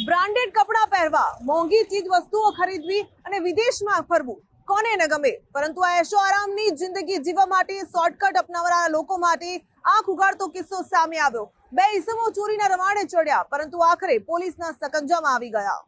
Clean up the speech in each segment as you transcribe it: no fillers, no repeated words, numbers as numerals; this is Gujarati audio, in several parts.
બ્રાન્ડેડ કપડાં પહેરવા, મોંઘી ચીજ વસ્તુઓ ખરીદવી અને વિદેશમાં ફરવું કોને ન ગમે, પરંતુ આ એશો આરામની જિંદગી જીવવા માટે શોર્ટકટ અપનાવનારા લોકો માટે આંખ ઉઘાડતો કિસ્સો સામે આવ્યો। બે ઈસમો ચોરીના રવાડે ચડ્યા, પરંતુ આખરે પોલીસના સકંજામાં આવી ગયા।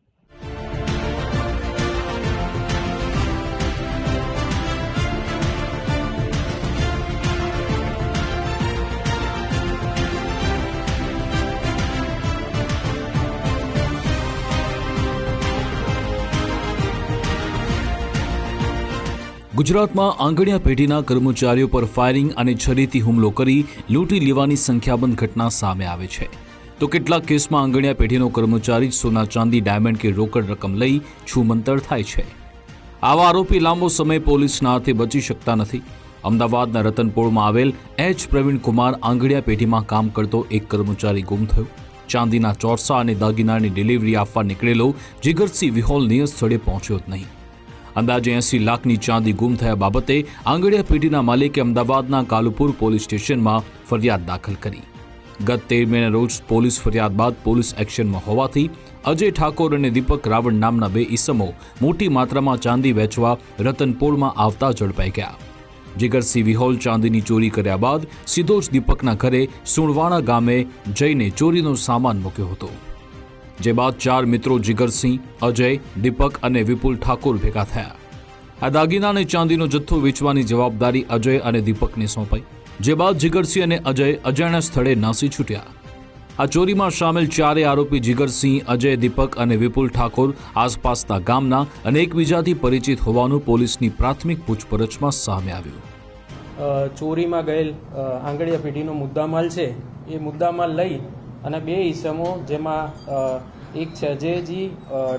ગુજરાતમાં આંગણિયા પેઢીના કર્મચારીઓ પર ફાયરિંગ અને છરીથી હુમલો કરી લૂંટી લેવાની સંખ્યાબંધ ઘટના સામે આવે છે, તો કેટલાક કેસમાં આંગણિયા પેઢીનો કર્મચારી જ સોના ચાંદી ડાયમંડ કે રોકડ રકમ લઈ છૂમંતર થાય છે। આવા આરોપી લાંબો સમય પોલીસના હાથે બચી શકતા નથી। અમદાવાદના રતનપોળમાં આવેલ એચ પ્રવીણકુમાર આંગણિયા પેઢીમાં કામ કરતો એક કર્મચારી ગુમ થયો। ચાંદીના ચોરસા અને દાગીનાની ડિલિવરી આપવા નીકળેલો જીગરસિંહ વિહોલ નિયત સ્થળે પહોંચ્યો જ નહીં। અંદાજે 80 લાખની ચાંદી ગુમ થયા બાબતે આંગણિયા પેઢીના માલિકે અમદાવાદના કાલુપુર પોલીસ સ્ટેશનમાં ફરિયાદ દાખલ કરી। ગત 13 મેના રોજ પોલીસ ફરિયાદ બાદ પોલીસ એક્શનમાં હોવાથી અજય ઠાકોર અને દીપક રાવણ નામના બે ઈસમો મોટી માત્રામાં ચાંદી વેચવા રતનપોળમાં આવતા ઝડપાઈ ગયા। જીગરસિંહ વિહોલ ચાંદીની ચોરી કર્યા બાદ સીધો જ દીપકના ઘરે સુણવાણા ગામે જઈને ચોરીનો સામાન મૂક્યો હતો। જે બાદ 4 મિત્રો જીગરસિંહ, અજય, દીપક અને વિપુલ ઠાકોર ભેગા થયા। આ દાગીના અને ચાંદીનો જથ્થો વેચવાની જવાબદારી અજય અને દીપકને સોંપાઈ। જે બાદ જીગરસિંહ અને અજય અજાણ્યા સ્થળે નાસી છૂટ્યા। આ ચોરીમાં સામેલ 4 આરોપી જીગરસિંહ, અજય, દીપક અને વિપુલ ઠાકોર આસપાસના ગામના અને એકબીજાથી પરિચિત હોવાનું પોલીસની પ્રાથમિક પૂછપરછમાં સામે આવ્યું। ચોરીમાં ગયેલ આંગણિયા પેઢીનો મુદ્દામાલ છે, એ મુદ્દામાલ લઈ અને બે ઈસમો, જેમાં એક છે અજયજી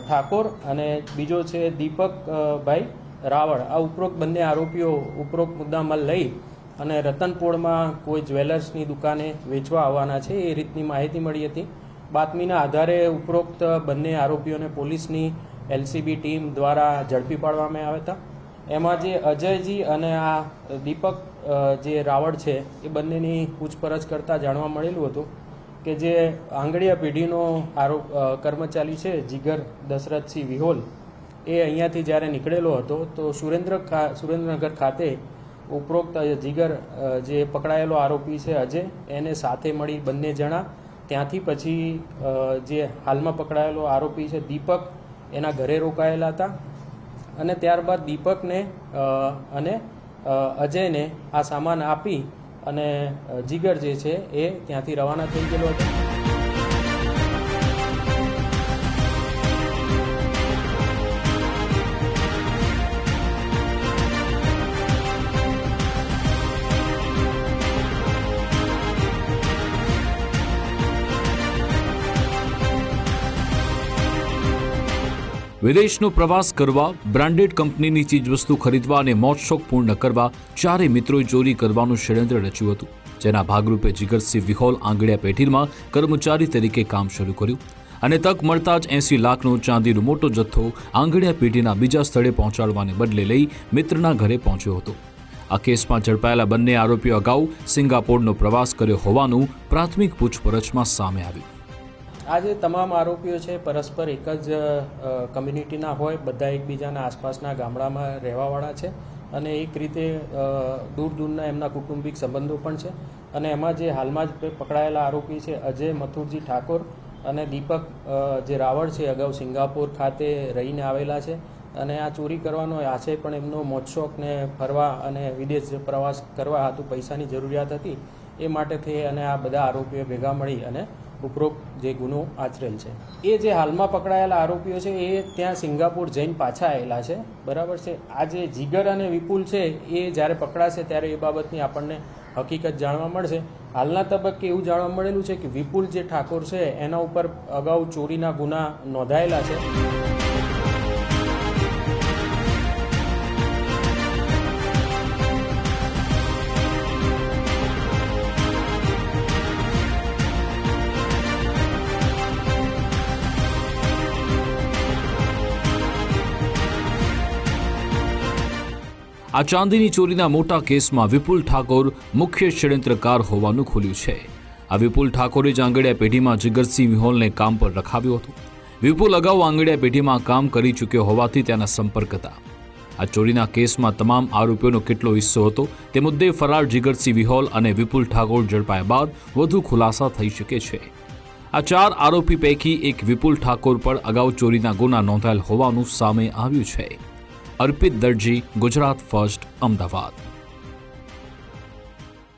ઠાકોર અને બીજો છે દીપકભાઈ રાવળ, આ ઉપરોક્ત બંને આરોપીઓ ઉપરોક્ત મુદ્દામાલ લઈ અને રતનપોળમાં કોઈ જ્વેલર્સની દુકાને વેચવા આવવાના છે, એ રીતની માહિતી મળી હતી। બાતમીના આધારે ઉપરોક્ત બંને આરોપીઓને પોલીસની એલસીબી ટીમ દ્વારા ઝડપી પાડવામાં આવ્યા હતા। એમાં જે અજયજી અને આ દીપક જે રાવળ છે, એ બંનેની પૂછપરછ કરતાં જાણવા મળેલું હતું કે જે આંગણિયા પેઢીનો કર્મચારી છે જીગર દશરથસિંહ વિહોલ, એ અહીંયાથી જ્યારે નીકળેલો હતો તો સુરેન્દ્રનગર ખાતે ઉપરોક્ત જીગર જે પકડાયેલો આરોપી છે અજય, એને સાથે મળી બંને જણા ત્યાંથી પછી જે હાલમાં પકડાયેલો આરોપી છે દીપક, એના ઘરે રોકાયેલા હતા અને ત્યારબાદ દીપકને અને અજયને આ સામાન આપી અને જીગર જે છે એ ત્યાંથી રવાના થઈ ગયેલો હતો। વિદેશનો પ્રવાસ કરવા, બ્રાન્ડેડ કંપનીની ચીજવસ્તુ ખરીદવા અને મોજશોખ પૂર્ણ કરવા 4 મિત્રોએ ચોરી કરવાનું ષડયંત્ર રચ્યું હતું। જેના ભાગરૂપે જીગરસિંહ વિહોલ આંગણિયા પેઢીમાં કર્મચારી તરીકે કામ શરૂ કર્યું અને તક મળતા જ 80 લાખનો ચાંદીનો મોટો જથ્થો આંગણિયા પેઢીના બીજા સ્થળે પહોંચાડવાને બદલે લઈ મિત્રના ઘરે પહોંચ્યો હતો। આ કેસમાં ઝડપાયેલા બંને આરોપીઓ અગાઉ સિંગાપોરનો પ્રવાસ કર્યો હોવાનું પ્રાથમિક પૂછપરછમાં સામે આવ્યું। આ જે તમામ આરોપીઓ છે પરસ્પર એક જ કમ્યુનિટીના હોય, બધા એકબીજાના આસપાસના ગામડામાં રહેવાવાળા છે અને એક રીતે દૂર દૂરના એમના કુટુંબિક સંબંધો પણ છે। અને એમાં જે હાલમાં જ પકડાયેલા આરોપી છે અજય મથુરજી ઠાકોર અને દીપક જે રાવળ છે, અગાઉ સિંગાપોર ખાતે રહીને આવેલા છે અને આ ચોરી કરવાનો આશય પણ એમનો મોજશોખ ને ફરવા અને વિદેશ પ્રવાસ કરવા હતું પૈસાની જરૂરિયાત હતી, એ માટે થઈ અને આ બધા આરોપીઓ ભેગા મળી અને ઉપરોક્ત જે ગુનો આચરેલ છે। એ જે હાલમાં પકડાયેલા આરોપીઓ છે એ ત્યાં સિંગાપોર જઈને પાછા આવેલા છે, બરાબર છે। આ જે જીગર અને વિપુલ છે એ જ્યારે પકડાશે ત્યારે એ બાબતની આપણને હકીકત જાણવા મળશે। હાલના તબક્કે એવું જાણવા મળેલું છે કે વિપુલ જે ઠાકોર છે એના ઉપર અગાઉ ચોરીના ગુના નોંધાયેલા છે। આ ચાંદીની ચોરીના મોટા કેસમાં વિપુલ ઠાકોર મુખ્ય ષડયંત્રકાર હોવાનું ખુલ્યું છે। આ વિપુલ ઠાકોરે જ આંગણિયા પેઢીમાં જીગરસિંહ વિહોલને કામ પર રખાવ્યો હતો। વિપુલ અગાઉ આંગડિયા પેઢીમાં કામ કરી ચૂક્યો હોવાથી તેના સંપર્ક હતા. આ ચોરીના કેસમાં તમામ આરોપીઓનો કેટલો હિસ્સો હતો તે મુદ્દે ફરાર જીગરસિંહ વિહોલ અને વિપુલ ઠાકોર ઝડપાયા બાદ વધુ ખુલાસા થઈ શકે છે. આ 4 આરોપી પૈકી એક વિપુલ ઠાકોર પર અગાઉ ચોરીના ગુના નોંધાયેલ હોવાનું સામે આવ્યું છે. અર્પિત દરજી, ગુજરાત ફર્સ્ટ, અમદાવાદ.